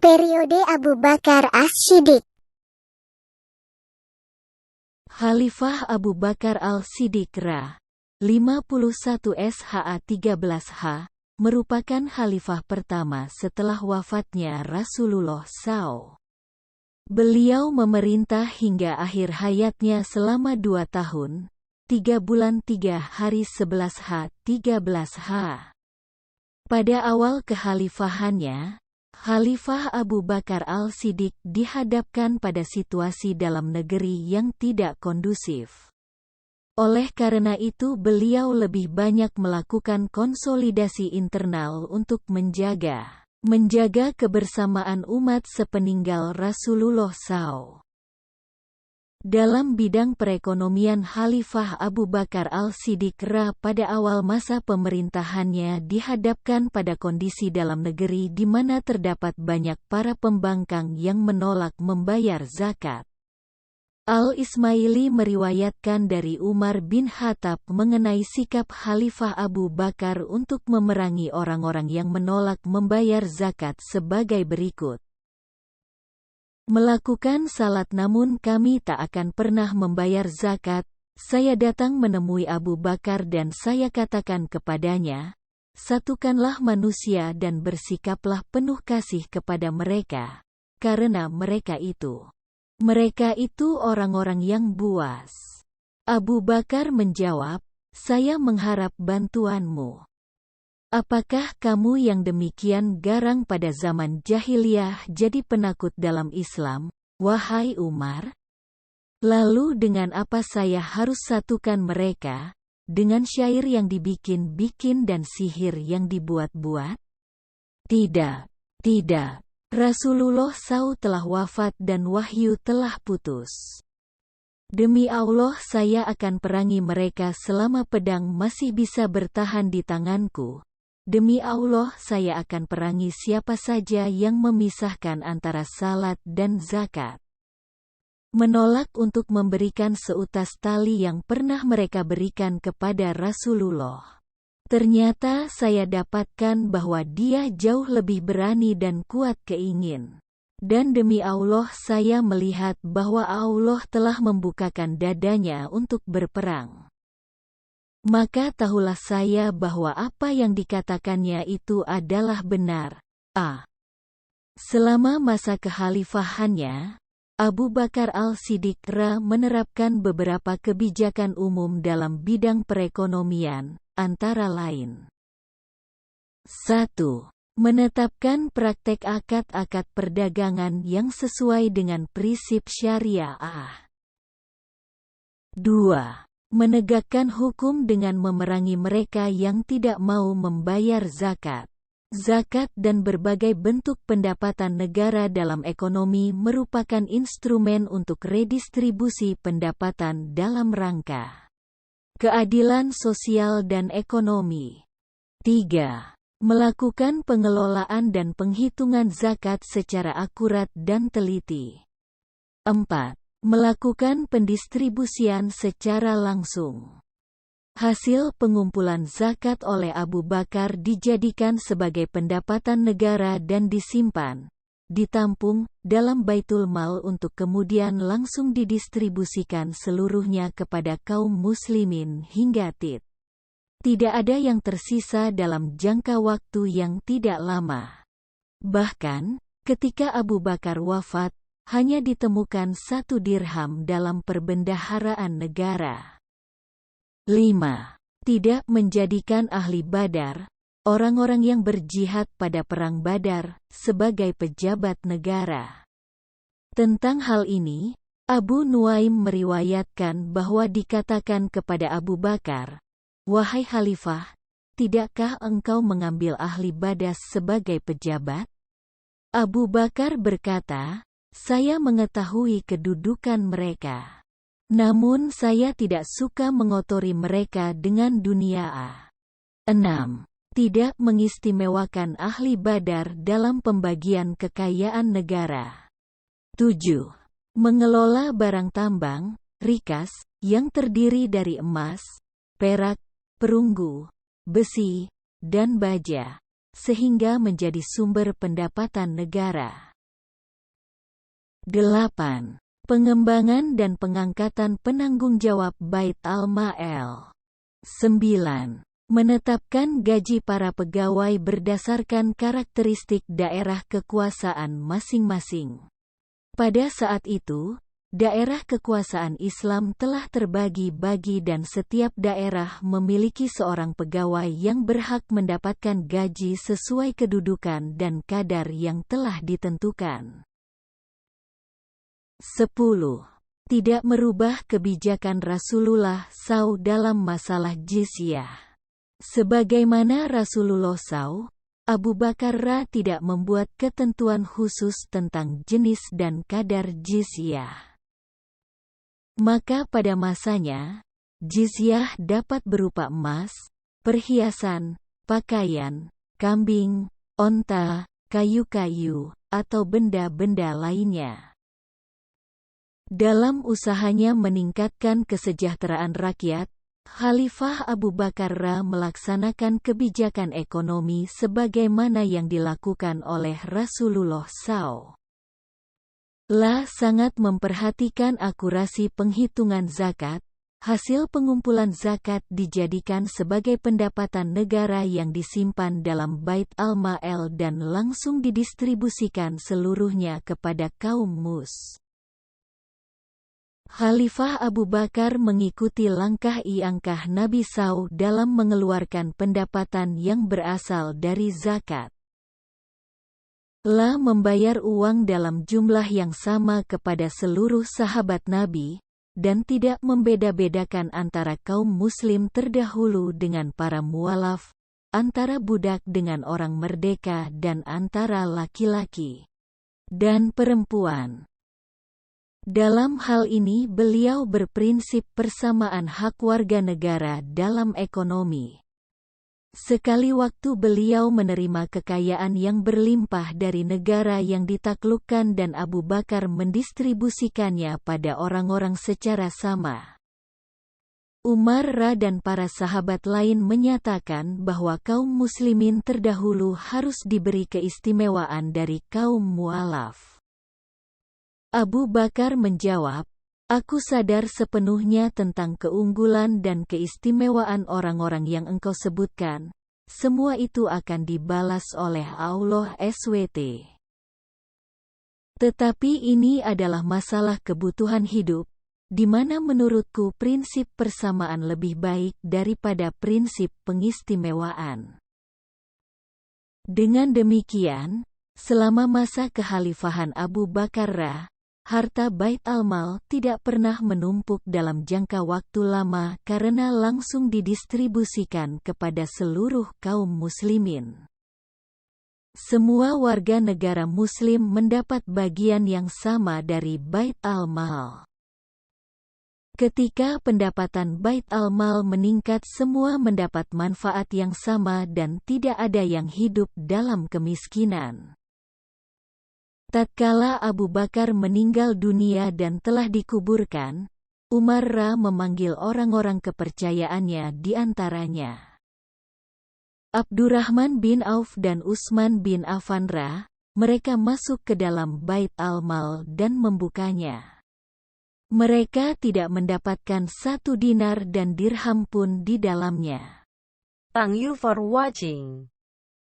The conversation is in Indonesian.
Periode Abu Bakar As-Siddiq. Khalifah Abu Bakar Al-Siddiq Ra. 51 SHA 13H, merupakan khalifah pertama setelah wafatnya Rasulullah SAW. Beliau memerintah hingga akhir hayatnya selama 2 tahun, 3 bulan 3 hari 11H 13H. Pada awal kekhalifahannya, Khalifah Abu Bakar Al-Siddiq dihadapkan pada situasi dalam negeri yang tidak kondusif. Oleh karena itu beliau lebih banyak melakukan konsolidasi internal untuk menjaga kebersamaan umat sepeninggal Rasulullah SAW. Dalam bidang perekonomian, Khalifah Abu Bakar Al-Siddiq Ra pada awal masa pemerintahannya dihadapkan pada kondisi dalam negeri di mana terdapat banyak para pembangkang yang menolak membayar zakat. Al-Ismaili meriwayatkan dari Umar bin Khattab mengenai sikap Khalifah Abu Bakar untuk memerangi orang-orang yang menolak membayar zakat sebagai berikut. Melakukan salat namun kami tak akan pernah membayar zakat. Saya datang menemui Abu Bakar dan saya katakan kepadanya, satukanlah manusia dan bersikaplah penuh kasih kepada mereka, karena mereka itu orang-orang yang buas. Abu Bakar menjawab, saya mengharap bantuanmu. Apakah kamu yang demikian garang pada zaman jahiliyah jadi penakut dalam Islam, wahai Umar? Lalu dengan apa saya harus satukan mereka? Dengan syair yang dibikin-bikin dan sihir yang dibuat-buat? Tidak. Rasulullah SAW telah wafat dan wahyu telah putus. Demi Allah saya akan perangi mereka selama pedang masih bisa bertahan di tanganku. Demi Allah saya akan perangi siapa saja yang memisahkan antara salat dan zakat. Menolak untuk memberikan seutas tali yang pernah mereka berikan kepada Rasulullah. Ternyata saya dapatkan bahwa dia jauh lebih berani dan kuat keingin. Dan demi Allah saya melihat bahwa Allah telah membukakan dadanya untuk berperang. Maka tahulah saya bahwa apa yang dikatakannya itu adalah benar. Selama masa kekhalifahannya, Abu Bakar Al-Siddiq Ra menerapkan beberapa kebijakan umum dalam bidang perekonomian, antara lain 1. Menetapkan praktek akad-akad perdagangan yang sesuai dengan prinsip syariah. 2. Menegakkan hukum dengan memerangi mereka yang tidak mau membayar zakat. Zakat dan berbagai bentuk pendapatan negara dalam ekonomi merupakan instrumen untuk redistribusi pendapatan dalam rangka keadilan sosial dan ekonomi. 3. Melakukan pengelolaan dan penghitungan zakat secara akurat dan teliti. 4. Melakukan pendistribusian secara langsung. Hasil pengumpulan zakat oleh Abu Bakar dijadikan sebagai pendapatan negara dan disimpan, ditampung, dalam Baitul Mal untuk kemudian langsung didistribusikan seluruhnya kepada kaum muslimin hingga tidak ada yang tersisa dalam jangka waktu yang tidak lama. Bahkan, ketika Abu Bakar wafat, hanya ditemukan 1 dirham dalam perbendaharaan negara. 5. Tidak menjadikan ahli Badar, orang-orang yang berjihad pada perang Badar, sebagai pejabat negara. Tentang hal ini, Abu Nuaim meriwayatkan bahwa dikatakan kepada Abu Bakar, wahai Khalifah, tidakkah engkau mengambil ahli Badar sebagai pejabat? Abu Bakar berkata, saya mengetahui kedudukan mereka. Namun saya tidak suka mengotori mereka dengan dunia. 6. Tidak mengistimewakan ahli Badar dalam pembagian kekayaan negara. 7. Mengelola barang tambang, rikas, yang terdiri dari emas, perak, perunggu, besi, dan baja, sehingga menjadi sumber pendapatan negara. 8. Pengembangan dan pengangkatan penanggung jawab Bait al-Mal. 9. Menetapkan gaji para pegawai berdasarkan karakteristik daerah kekuasaan masing-masing. Pada saat itu, daerah kekuasaan Islam telah terbagi-bagi dan setiap daerah memiliki seorang pegawai yang berhak mendapatkan gaji sesuai kedudukan dan kadar yang telah ditentukan. 10. Tidak merubah kebijakan Rasulullah SAW dalam masalah jizyah. Sebagaimana Rasulullah SAW, Abu Bakar tidak membuat ketentuan khusus tentang jenis dan kadar jizyah. Maka pada masanya, jizyah dapat berupa emas, perhiasan, pakaian, kambing, onta, kayu-kayu, atau benda-benda lainnya. Dalam usahanya meningkatkan kesejahteraan rakyat, Khalifah Abu Bakar melaksanakan kebijakan ekonomi sebagaimana yang dilakukan oleh Rasulullah SAW. Sangat memperhatikan akurasi penghitungan zakat. Hasil pengumpulan zakat dijadikan sebagai pendapatan negara yang disimpan dalam Bait al-Mal dan langsung didistribusikan seluruhnya kepada kaum mus. Khalifah Abu Bakar mengikuti langkah Nabi SAW dalam mengeluarkan pendapatan yang berasal dari zakat. Membayar uang dalam jumlah yang sama kepada seluruh sahabat Nabi, dan tidak membeda-bedakan antara kaum muslim terdahulu dengan para mualaf, antara budak dengan orang merdeka dan antara laki-laki dan perempuan. Dalam hal ini beliau berprinsip persamaan hak warga negara dalam ekonomi. Sekali waktu beliau menerima kekayaan yang berlimpah dari negara yang ditaklukkan dan Abu Bakar mendistribusikannya pada orang-orang secara sama. Umar dan para sahabat lain menyatakan bahwa kaum muslimin terdahulu harus diberi keistimewaan dari kaum mualaf. Abu Bakar menjawab, "Aku sadar sepenuhnya tentang keunggulan dan keistimewaan orang-orang yang engkau sebutkan. Semua itu akan dibalas oleh Allah SWT. Tetapi ini adalah masalah kebutuhan hidup, di mana menurutku prinsip persamaan lebih baik daripada prinsip pengistimewaan." Dengan demikian, selama masa kekhalifahan Abu Bakar, harta Bait al-Mal tidak pernah menumpuk dalam jangka waktu lama karena langsung didistribusikan kepada seluruh kaum muslimin. Semua warga negara muslim mendapat bagian yang sama dari Bait al-Mal. Ketika pendapatan Bait al-Mal meningkat, semua mendapat manfaat yang sama dan tidak ada yang hidup dalam kemiskinan. Tatkala Abu Bakar meninggal dunia dan telah dikuburkan, Umar memanggil orang-orang kepercayaannya di antaranya Abdurrahman bin Auf dan Utsman bin Affan. Mereka masuk ke dalam Bait al-Mal dan membukanya. Mereka tidak mendapatkan 1 dinar dan dirham pun di dalamnya. Thank you for watching.